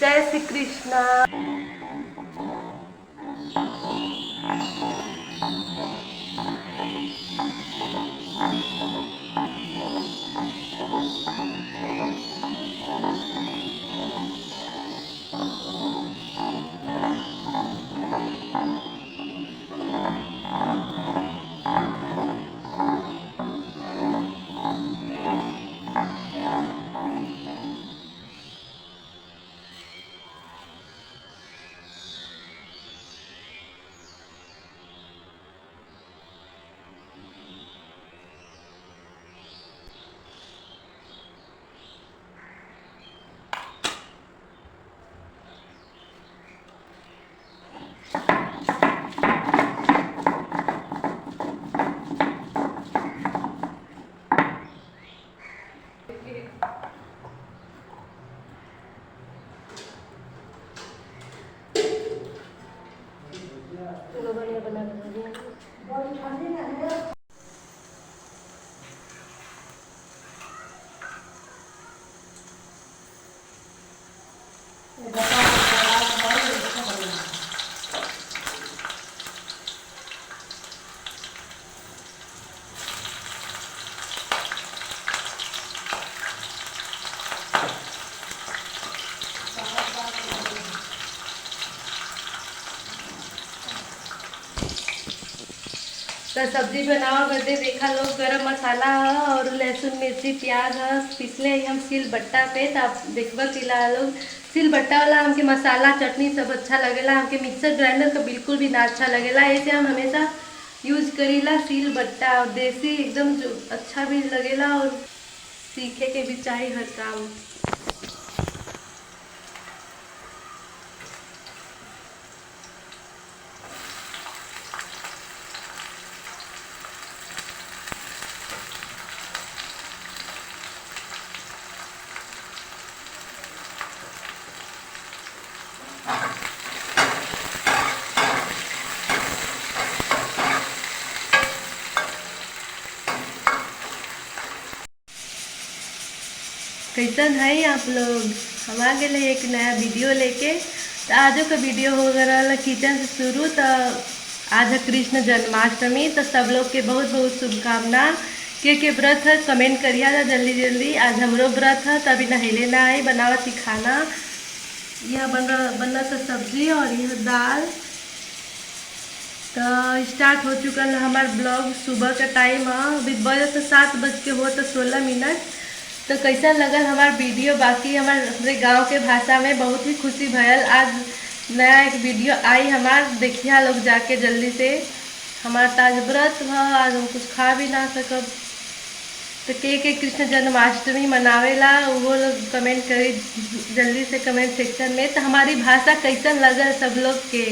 जय श्री कृष्णा। तो सब्जी बनावा बदे देखा लोग गरम मसाला है और लहसुन मिर्ची प्याज है पिसले ही हम सिल बट्टा पे। तो आप देखबा कि लोग सिल बट्टा वाला हमके मसाला चटनी सब अच्छा लगेला, हमके मिक्सर ग्राइंडर का बिल्कुल भी ना अच्छा लगेला। ऐसे हम हमेशा यूज करीला सिल बट्टा और देसी एकदम जो अच्छा भी लगेला और सीखे के भी चाहिए हर काम। कैसन है आप लोग? हम आ गए एक नया वीडियो लेके। तो आज का वीडियो हो रहा किचन से शुरू। तो आज है कृष्ण जन्माष्टमी, तो सब लोग के बहुत बहुत शुभकामना। के व्रत है कमेंट करिए जा जल्दी जल्दी। आज हमरो व्रत है, तभी नहले ना आई बनावती खाना। यह बन रहा था सब्जी और यह दाल। तो स्टार्ट हो चुका है हमारा ब्लॉग। सुबह का टाइम है, अभी बजे तो 7:16। तो कैसा लगल हमारा वीडियो? बाकी हमारे गांव के भाषा में बहुत ही खुशी भयल। आज नया एक वीडियो आई हमार, देखिए लोग जाके जल्दी से। हमारा ताज व्रत है, आज हम कुछ खा भी ना सकब। तो के कृष्ण जन्माष्टमी मनावेला वो लोग कमेंट करी जल्दी से कमेंट सेक्शन में। तो हमारी भाषा कैसन लगल सब लोग के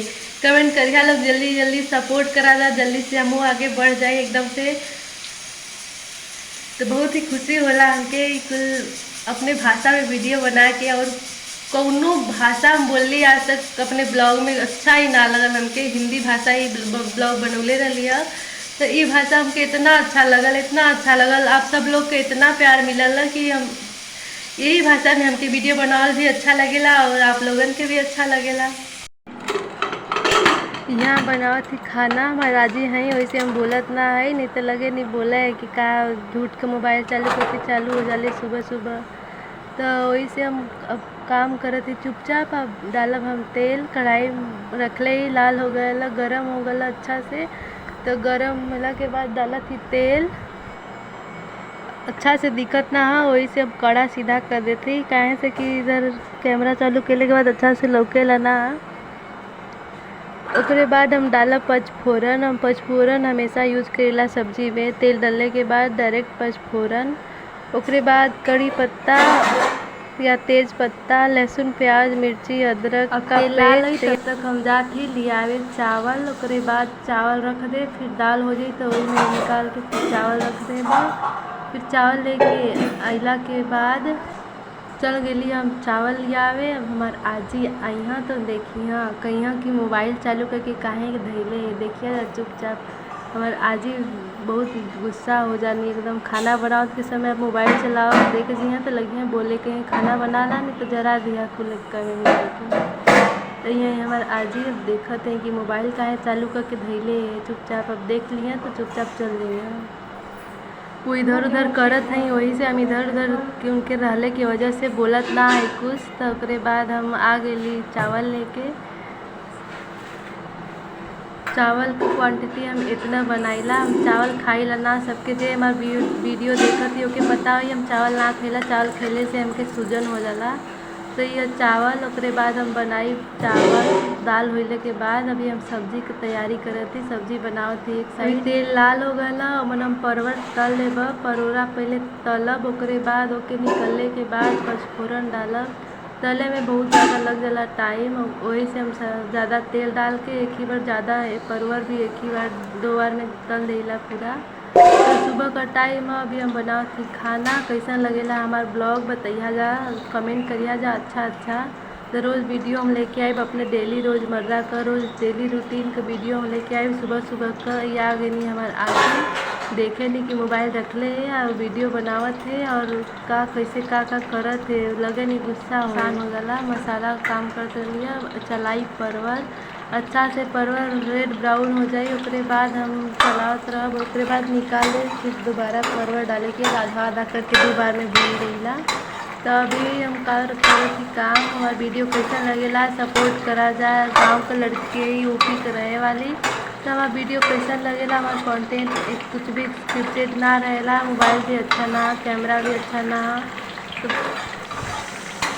कमेंट करिए लोग, जल्दी जल्दी सपोर्ट करा जा, जल्दी से हम आगे बढ़ जाए एकदम से। तो बहुत ही खुशी होला हमके कुल अपने भाषा में वीडियो बना के। और कौनो भाषा हम बोली आज तक अपने ब्लॉग में अच्छा ही ना लगल हमके, हिंदी भाषा ही ब्लॉग बनौले रही है। तो ये भाषा हमके इतना अच्छा लगल, इतना अच्छा लगल। आप सब लोग के इतना प्यार मिलल कि हम यही भाषा में हमके वीडियो बनावल भी अच्छा लगेला और आप लोगन के भी अच्छा लगेला। यहाँ बनावत थी खाना, महाराज जी हैं वैसे हम बोलत ना है, नहीं तो लगे नहीं बोला है कि का झूठ के मोबाइल चालू करके चालू हो जाले सुबह सुबह। तो वैसे हम अब काम करत थी चुपचाप। अब डालब हम तेल, कढ़ाई रखले ही लाल हो गया, गरम हो गया अच्छा से। तो गरम होला के बाद डालत थी तेल, अच्छा से दिक्कत ना हो वही से अब कड़ा सीधा कर देती, काहे से कि इधर कैमरा चालू करने के बाद अच्छा से लौकेला ना। उसके बाद हम डाला पचफोरन। हम पचफोरन हमेशा यूज़ करेला सब्जी में। तेल डालने के बाद डायरेक्ट पचफोरन, उसके बाद कड़ी पत्ता या तेज पत्ता, लहसुन प्याज मिर्ची अदरक का लाल है। तब तक हम जाते लियावे चावल। उसके बाद चावल रख दे, फिर दाल हो जाए तो वही में निकाल के फिर चावल रख दे। फिर चावल लेके अला के बाद चल गई हम चावल लियावे। अब हमार आजी आई हाँ तो देखी हाँ कहीं हाँ कि मोबाइल चालू करके काहे धैले देखिए चुपचाप। हमार आजी बहुत गुस्सा हो जानी एकदम। खाना बनाओ के समय मोबाइल चलाओ देख जी तो लगी बोले कहीं खाना बना ला नहीं तो जरा दिया कुल तो यही हमारे आजी अब देखते हैं कि मोबाइल काहे चालू करके धैले है। चुपचाप अब देख लिए तो चुपचाप चल रही है। वो इधर उधर करत हैं, वही से हम इधर उधर के उनके रहले की वजह से बोलत ना है कुछ। तो उसके बाद हम आ गई चावल लेके। चावल की क्वांटिटी हम इतना बनाइला, हम चावल खाइला ना। सबके जे हमार वीडियो देखत ही ओके पता हो हम चावल ना खेला, चावल खेले से हमके सूजन हो जाला। तो ये चावल उसके बाद हम बनाई चावल दाल होइले के बाद अभी हम सब्जी की तैयारी करत थी। सब्जी बनाओ थी एक साइड तेल लाल हो गला मन हम परवल तल लेब। परोरा पहले तलब ओकरे बाद ओके निकलने के बाद पचफोरन डालब। तले में बहुत ज़्यादा लग जाला टाइम, वही से हम ज़्यादा तेल डाल के एक ही बार ज़्यादा परवल भी एक ही बार 2 बार में तल देला पूरा। तो सुबह का टाइम अभी हम बनाओ थी खाना। कैसा लगेला हमार ब्लॉग बताइया जा, कमेंट करिया जा अच्छा। तो रोज़ वीडियो हम लेके आए अपने डेली रोज़मर्रा का रोज़ डेली रूटीन का वीडियो हम लेके आए सुबह का। या आगे नहीं हमारे आगे देखे नहीं कि मोबाइल रख ले है और वीडियो बनावत है और का कैसे का करत है। लगे नहीं गुस्सा आसान हो गला। मसाला काम करते लिया चलाई परवल अच्छा से परवल रेड ब्राउन हो जाए उसके बाद हम चलावत रह। उसके बाद निकाले फिर दोबारा परवल डाले के आधा करके 2 बार में भून देला। तो अभी हम कर थी काम। हमारा वीडियो कैसा लगेला सपोर्ट करा जाए। गांव के लड़के यूपी के रहे वाली तो हमारा वीडियो कैसा लगेला। हमारा कंटेंट कुछ भी स्क्रिप्टेड ना रहेला, मोबाइल भी अच्छा ना, कैमरा भी अच्छा ना।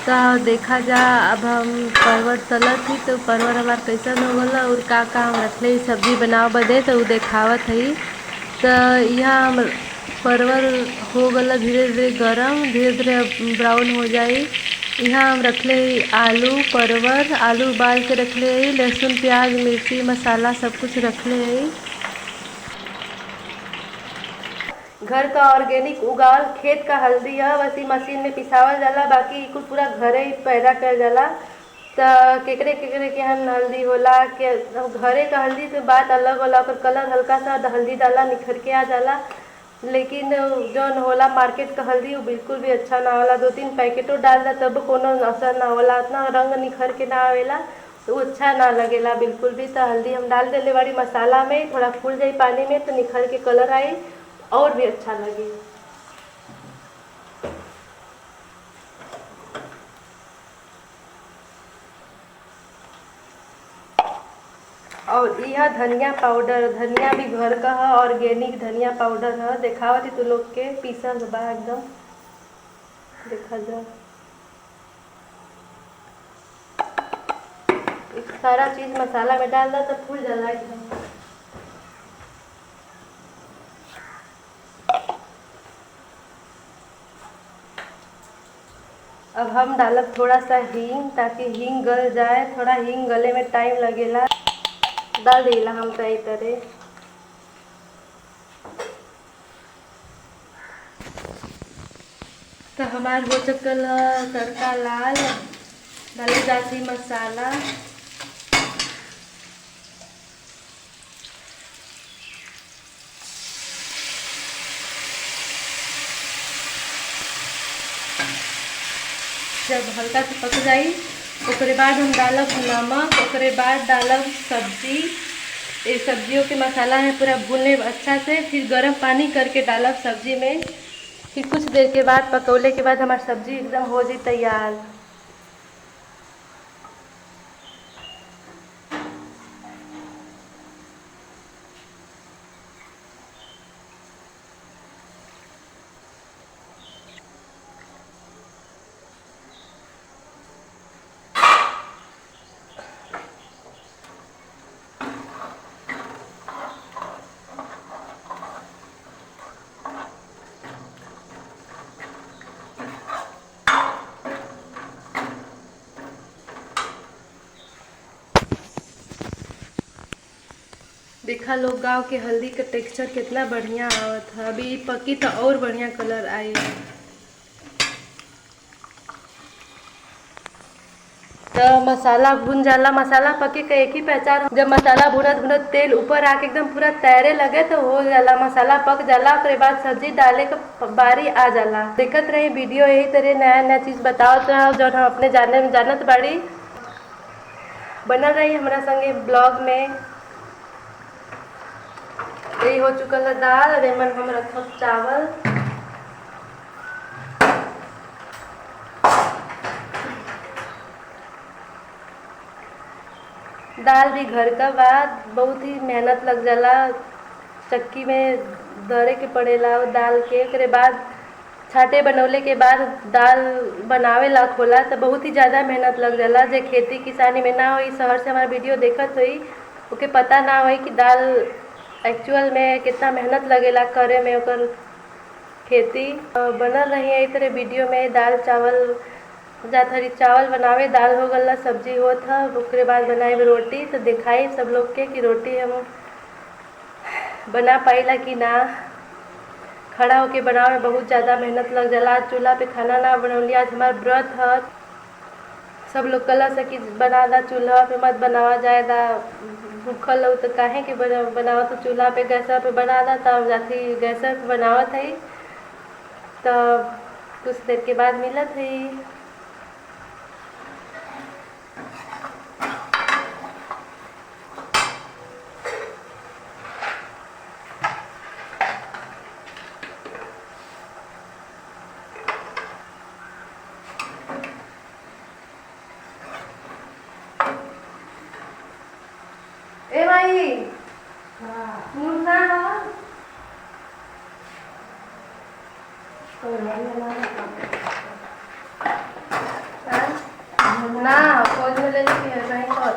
तो देखा जा अब हम परवल तलत थी तो परवल हमार कैसन हो गला और का हम रखले सब्जी बनाओ बदे तो वो देखावत है। तो यहाँ हम परवल हो गला धीरे धीरे गरम, धीरे धीरे ब्राउन हो जाए। यहाँ हम रखले आलू परवल, आलू उबाल के रखले है। लहसुन प्याज मिर्ची मसाला सब कुछ रखले है। घर का ऑर्गेनिक उगावल खेत का हल्दी है, बस ही मशीन में पिसावल जाला। बाकी कुछ पूरा घरे ही पैदा कर जाला। तो केकरे के यहाँ हल्दी होला के घरे का हल्दी तो बात अलग होला। पर कलर हल्का सा हल्दी डाला निखर के आ जाला। लेकिन जो होला मार्केट का हल्दी वो बिल्कुल भी अच्छा ना होला। 2-3 पैकेटों डाल दा तब कोनो असर ना होला, इतना रंग निखर के ना आवेला तो अच्छा ना लगेला बिल्कुल भी। तो हल्दी हम डाल देले बड़ी मसाला में, थोड़ा फूल जाए पानी में तो निखर के कलर आई और भी अच्छा लगे। और यह धनिया पाउडर, धनिया भी घर का है, ऑर्गेनिक धनिया पाउडर है। देखावती तो लोग के पीसा बा एकदम देखा जा। सारा चीज मसाला में डाल दा तो फूल जाला एकदम। अब हम डालब थोड़ा सा हींग ताकि हींग गल जाए। थोड़ा हींग गले में टाइम लगेला। डाल देला हम सही तरह। तो हमार हो चुकल तड़का लाल, डाले जाती मसाला। जब हल्का से पक जाई उसके बाद हम डालब नमक, उसके बाद डालब सब्जी। ये सब्जियों के मसाला है पूरा भूनने अच्छा से, फिर गर्म पानी करके डालब सब्जी में। फिर कुछ देर के बाद पकौले के बाद हमारी सब्जी एकदम हो जाए तैयार। देखा लोग गांव के हल्दी का टेक्सचर कितना बढ़िया आवत है। अभी पकी तो और बढ़िया कलर आई है। तो तो मसाला भुन जाला। मसाला पके का एक ही पहचान, जब मसाला भुनत भुनत तेल ऊपर आके एकदम पूरा तैरे लगे तो हो जाला, मसाला पक जाला। उसके बाद सब्जी डाले का बारी आ जाला। दिक्कत रही वीडियो यही तरह नया नया चीज़ बताओ तो जो हम अपने जाने में जानत बाड़ी। बनल रही हमारा संगे ब्लॉग में। यही हो चुकल है दाल, रेमन हम रखल चावल। दाल भी घर का बाद बहुत ही मेहनत लग जाला, चक्की में दरे के पड़ेला दाल के। ओकरे बाद छाटे बनौले के बाद दाल बनावे ला खोला तो बहुत ही ज़्यादा मेहनत लग जाला। जे खेती किसानी में ना होई, शहर से हमारा वीडियो देखत हुई, ओके पता ना होई कि दाल एक्चुअल में कितना मेहनत लगेला करे में ओकर खेती। बनल रही यही तरह वीडियो में दाल चावल। जा थरी चावल बनावे, दाल हो गला, सब्जी हो था। उसके बाद बनाए रोटी तो दिखाई सब लोग के कि रोटी हम बना पाइला कि ना। खड़ा होके बनावे में बहुत ज़्यादा मेहनत लग जाला। आज चूल्हा पे खाना ना बनौली, आज हमार व्रत है। सब लोग कला से कि बना दा, चूल्हा पे मत बनावा जाएदा, भूखल हो तो काहे कि बनावा तो चूल्हा पे गैस पे बना दा। तब जाती गैस पे बनावत है। तब कुछ देर के बाद मिलत है। ए भाई मुन्ना ना खोज में ले ली है कहीं तो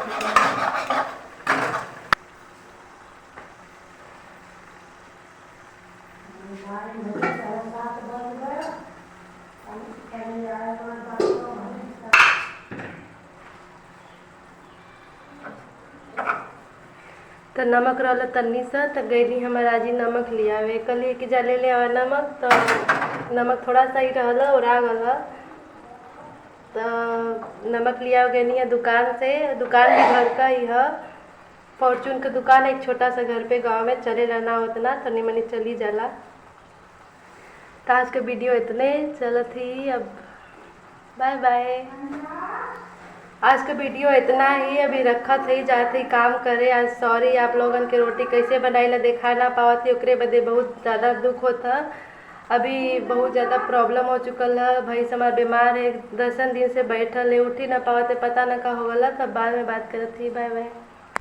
तो नमक रहा तन्नी सा तो गईली हमारा आजी नमक लिया वे कल कि जा ले आवा नमक। तो नमक थोड़ा सा ही रहा और आ गल। तो नमक लिया गई है दुकान से। दुकान भी घर का ही है, फॉर्चून का दुकान, एक छोटा सा घर पे गांव में चले रहना उतना तो निमनी चली जाला। तो आज का वीडियो इतने चलत ही, अब बाय बाय। आज का वीडियो इतना ही, अभी रखा थी जाते ही काम करे। आज सॉरी आप लोगन के रोटी कैसे बनाई ला देखा ना पावा थी, ओकरे बदे बहुत ज़्यादा दुख होता। अभी बहुत ज़्यादा प्रॉब्लम हो चुकल है। भाई हमार बीमार है, 10 दिन से बैठल है, उठी ना पावते, पता ना का हो गला। तब बाद में बात करत थी। Bye by.